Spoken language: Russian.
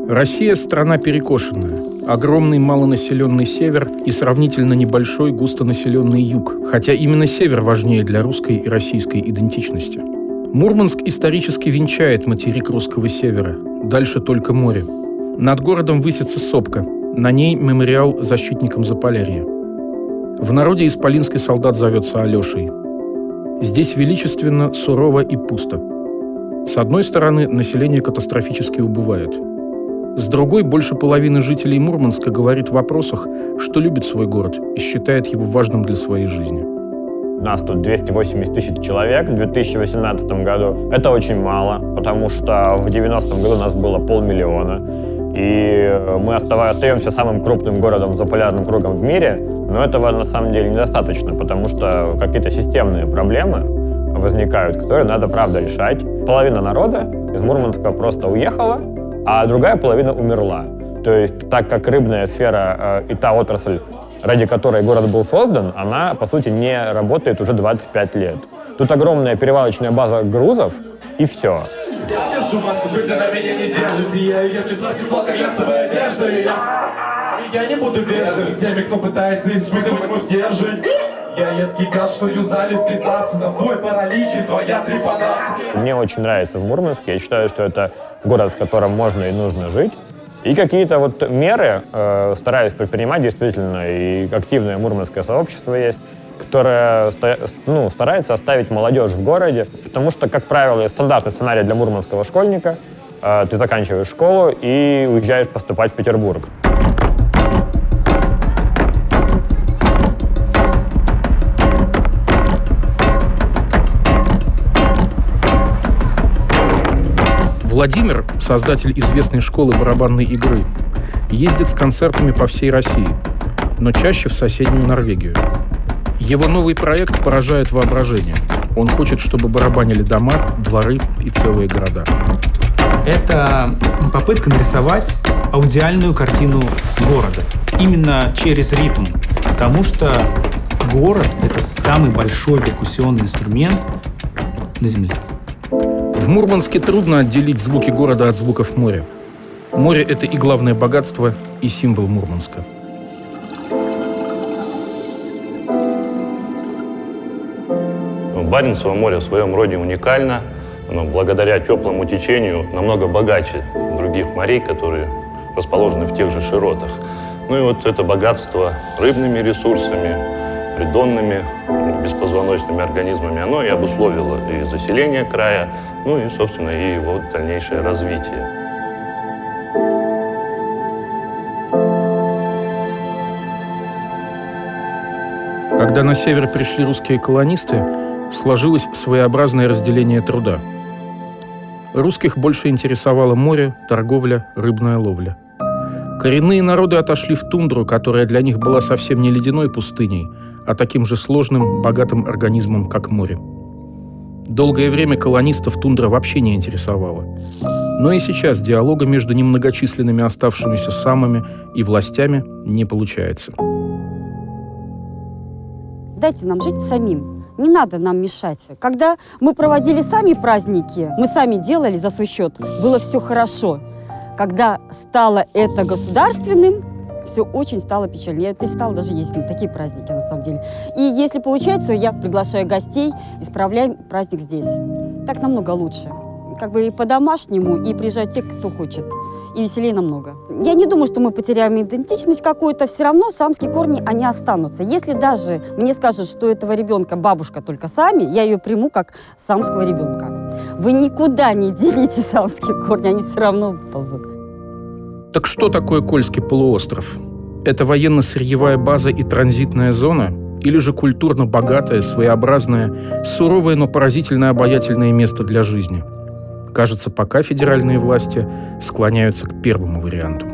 Россия – страна перекошенная. Огромный малонаселенный север и сравнительно небольшой густонаселенный юг, хотя именно север важнее для русской и российской идентичности. Мурманск исторически венчает материк русского севера, дальше только море. Над городом высится сопка, на ней мемориал защитникам Заполярья. В народе исполинский солдат зовется Алешей. Здесь величественно, сурово и пусто. С одной стороны, население катастрофически убывает. С другой, больше половины жителей Мурманска говорит в вопросах, что любит свой город и считает его важным для своей жизни. У нас тут 280 тысяч человек в 2018 году. Это очень мало, потому что в 90-м году нас было 500 000. И мы остаемся самым крупным городом за полярным кругом в мире. Но этого на самом деле недостаточно, потому что какие-то системные проблемы возникают, которые надо, правда, решать. Половина народа из Мурманска просто уехала, а другая половина умерла. То есть, так как рыбная сфера и та отрасль, ради которой город был создан, она, по сути, не работает уже 25 лет. Тут огромная перевалочная база грузов, и все. Я держу банку, хоть она меня не держит, и я ее число кисло, как глянцевая одежда, и я не буду бежать с теми, кто пытается испытывать мой стержень. Я едкий газ, что юзали в 15-м, твой паралич и твоя трепанация. Мне очень нравится в Мурманске, я считаю, что это город, в котором можно и нужно жить. И какие-то вот меры стараюсь предпринимать действительно, и активное мурманское сообщество есть, которое старается оставить молодежь в городе, потому что, как правило, стандартный сценарий для мурманского школьника ты заканчиваешь школу и уезжаешь поступать в Петербург. Владимир, создатель известной школы барабанной игры, ездит с концертами по всей России, но чаще в соседнюю Норвегию. Его новый проект поражает воображение. Он хочет, чтобы барабанили дома, дворы и целые города. Это попытка нарисовать аудиальную картину города. Именно через ритм. Потому что город — это самый большой перкуссионный инструмент на Земле. В Мурманске трудно отделить звуки города от звуков моря. Море — это и главное богатство, и символ Мурманска. Баренцево море в своем роде уникально. Оно благодаря теплому течению намного богаче других морей, которые расположены в тех же широтах. Ну и вот это богатство рыбными ресурсами, придонными, беспозвоночными организмами, оно и обусловило и заселение края, ну и, собственно, и его дальнейшее развитие. Когда на север пришли русские колонисты, сложилось своеобразное разделение труда. Русских больше интересовало море, торговля, рыбная ловля. Коренные народы отошли в тундру, которая для них была совсем не ледяной пустыней, а таким же сложным, богатым организмом, как море. Долгое время колонистов тундра вообще не интересовала. Но и сейчас диалога между немногочисленными оставшимися самами и властями не получается. Дайте нам жить самим. Не надо нам мешать. Когда мы проводили сами праздники, мы сами делали за свой счет, было все хорошо. Когда стало это государственным, все очень стало печально. Я перестала даже ездить на такие праздники, на самом деле. И если получается, я приглашаю гостей, исправляем праздник здесь. Так намного лучше. Как бы и по-домашнему, и приезжают те, кто хочет. И веселее намного. Я не думаю, что мы потеряем идентичность какую-то. Все равно самские корни, они останутся. Если даже мне скажут, что этого ребенка бабушка только сами, я ее приму как самского ребенка. Вы никуда не делите самские корни, они все равно ползут. Так что такое Кольский полуостров? Это военно-сырьевая база и транзитная зона? Или же культурно богатое, своеобразное, суровое, но поразительно обаятельное место для жизни? Кажется, пока федеральные власти склоняются к первому варианту.